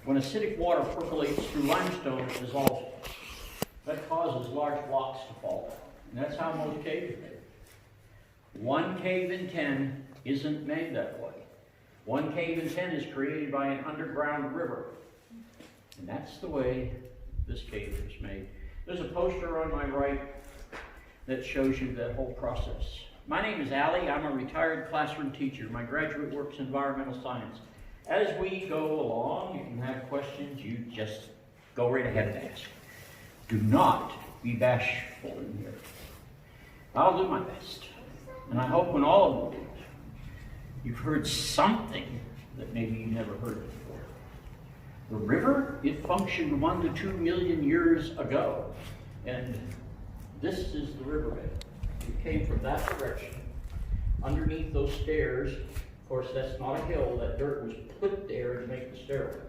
When acidic water percolates through limestone, it dissolves it. That causes large blocks to fall. And that's how most caves are made. One cave in 10 isn't made that way. One cave in 10 is created by an underground river. And that's the way this cave is made. There's a poster on my right that shows you that whole process. My name is Allie. I'm a retired classroom teacher. My graduate work's environmental science. As we go along, if you have questions, you just go right ahead and ask. Do not be bashful in here. I'll do my best. And I hope when all of you do, you've heard something that maybe you never heard before. The river, it functioned 1 to 2 million years ago. And this is the riverbed. It came from that direction. Underneath those stairs, of course, that's not a hill. That dirt was put there to make the stairway.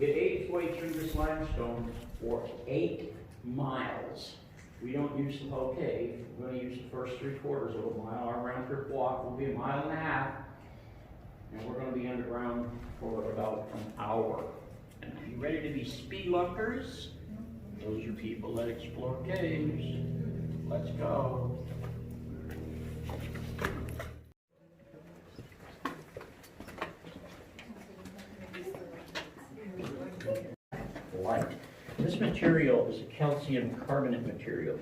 It ate its way through this limestone for 8 miles. We don't use the whole cave. We're going to use the first 3/4 of a mile. Our round trip walk will be 1.5 miles. And we're going to be underground for about an hour. And are you ready to be spelunkers? Those are people that explore caves. Let's go. Light. This material is a calcium carbonate material.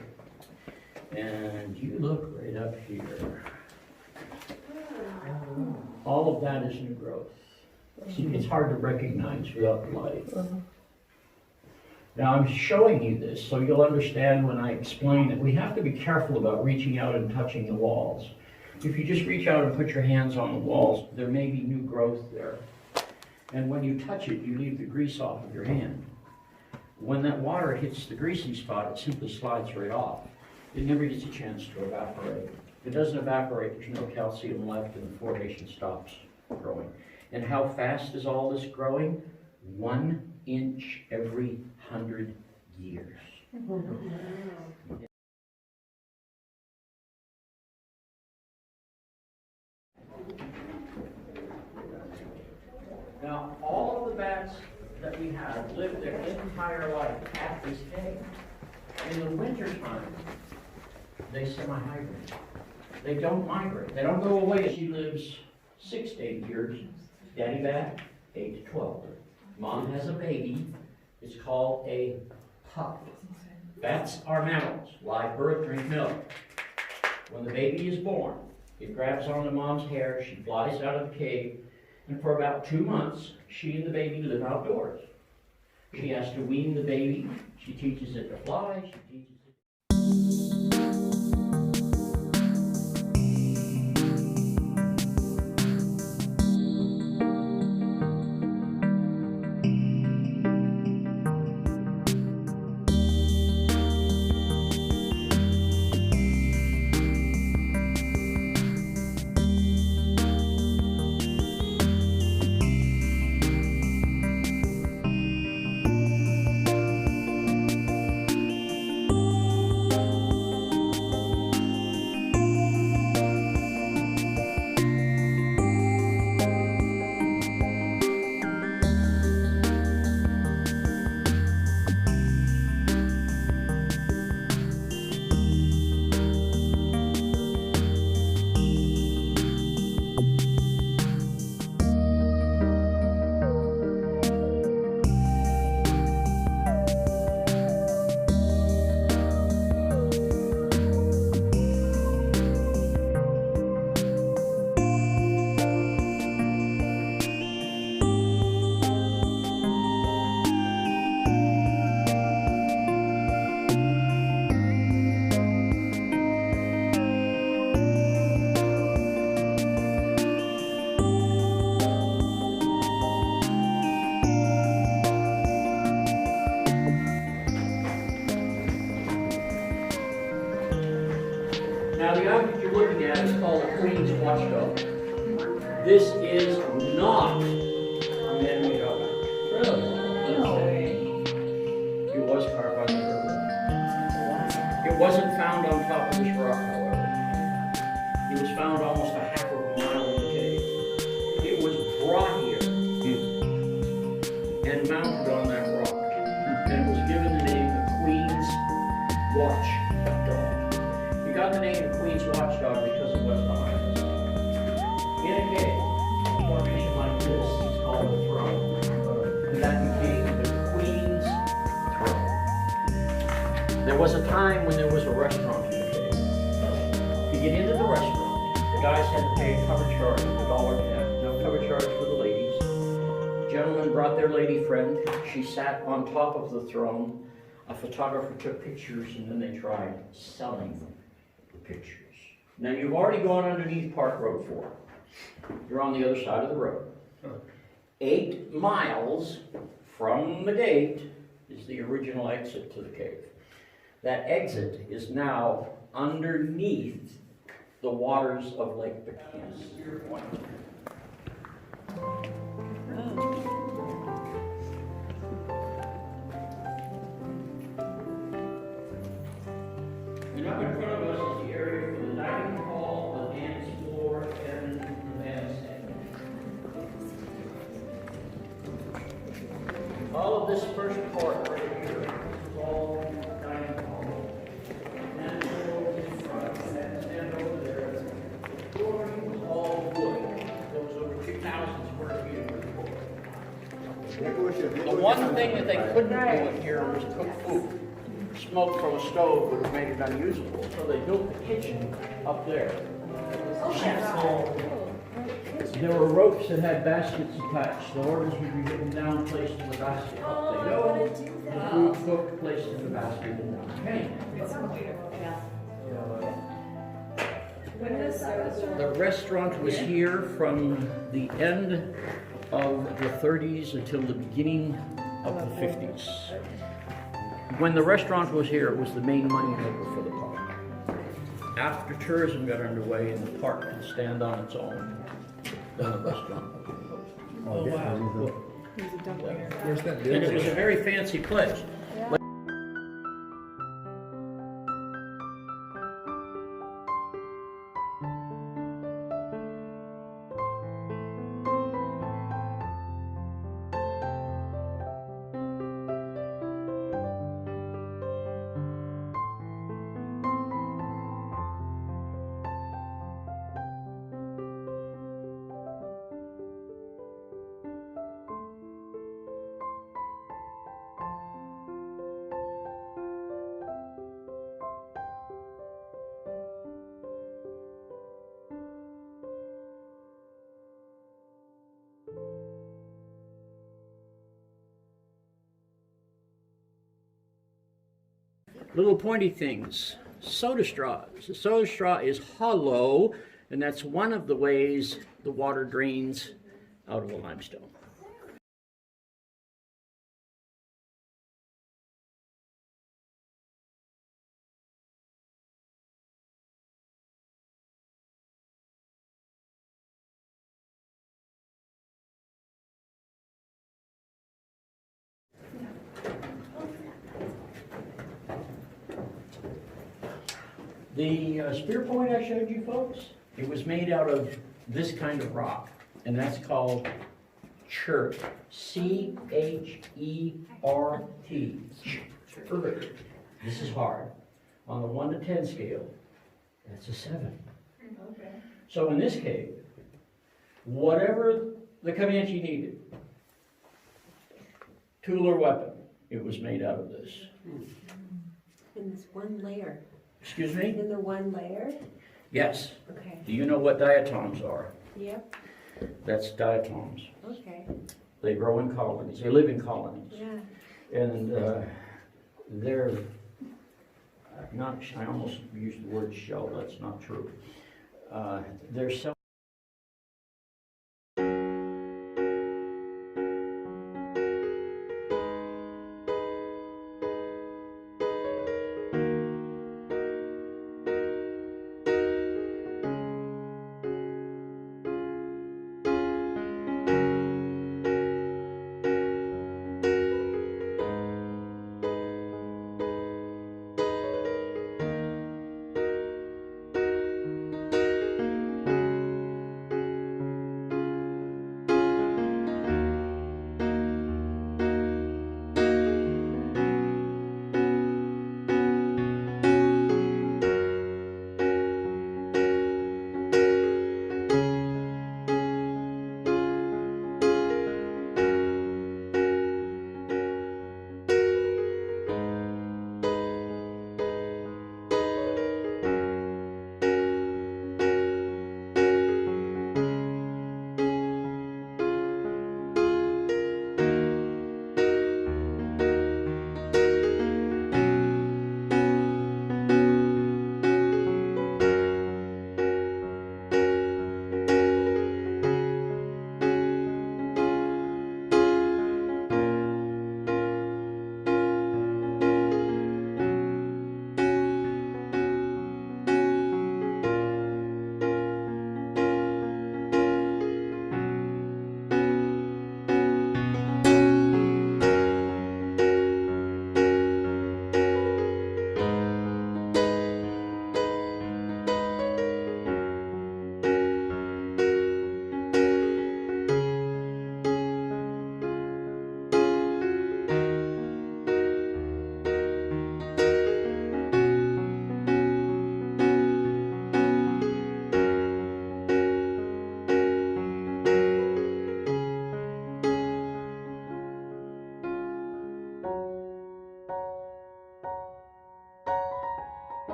And you look right up here. All of that is new growth. It's hard to recognize without the light. Now I'm showing you this so you'll understand when I explain that we have to be careful about reaching out and touching the walls. If you just reach out and put your hands on the walls, there may be new growth there. And when you touch it, you leave the grease off of your hand. When that water hits the greasy spot, it simply slides right off. It never gets a chance to evaporate. If it doesn't evaporate, there's no calcium left and the formation stops growing. And how fast is all this growing? 1 inch every 100 years. Now, all of the bats that we have live their entire life at this cave. In the wintertime, they semi-hibernate. They don't migrate. They don't go away. She lives 6 to 8 years. Daddy bat, 8 to 12. Mom has a baby. It's called a pup. Bats are mammals. Live birth, drink milk. When the baby is born, it grabs onto mom's hair. She flies out of the cave. And for about 2 months, she and the baby live outdoors. She has to wean the baby. She teaches it to fly. She teaches Now the object you're looking at is called a Queen's Watchdog. This is not a man-made object. Really? No. It was carved by the river. It wasn't found on top of this rock, however. It was found almost a half of a mile in the cave. It was brought here. And been mounted on that rock, and it was given the name the Queen's Watchdog. He got the name the Queen's Watchdog because of what's behind us. In a cave, a formation like this is called the throne, and that became the Queen's throne. There was a time when there was a restaurant in the cave. To get into the restaurant, the guys had to pay a cover charge of $1.10. No cover charge for the ladies. Gentlemen brought their lady friend. She sat on top of the throne. A photographer took pictures, and then they tried selling the pictures. Now you've already gone underneath Park Road 4. You're on the other side of the road. 8 miles from the gate is the original exit to the cave. That exit is now underneath the waters of Lake Buchanan. And up in front of us is the area for the dining hall, the dance floor, and the bandstand. All of this first part right here is all dining hall. And over in front, bandstand over there. The flooring was all wood. There was over 2,000 square feet of wood. The one thing that they couldn't do in here was cook food. Smoke from a stove would have made it unusable, so they built the kitchen up there. There were ropes that had baskets attached. The orders would be written down, placed in the basket. Up they go. The food cooked, placed in the basket, and down it came. The restaurant was here from the end of the 30s until the beginning of the 50s. When the restaurant was here, it was the main money maker for the park. After tourism got underway and the park could stand on its own, then the restaurant. Oh, wow. Where's that And it was a very fancy place. Little pointy things, soda straws. The soda straw is hollow, and that's one of the ways the water drains out of the limestone. The spear point I showed you folks, it was made out of this kind of rock, and that's called chert. C-H-E-R-T. Chert. This is hard. On the 1 to 10 scale, that's a 7. Okay. So in this cave, whatever the Comanche needed, tool or weapon, it was made out of this. In this one layer. Excuse me? In the one layer? Yes. Okay. Do you know what diatoms are? Yep. That's diatoms. Okay. They grow in colonies. They live in colonies. Yeah. And they're not, I almost used the word shell, that's not true. They're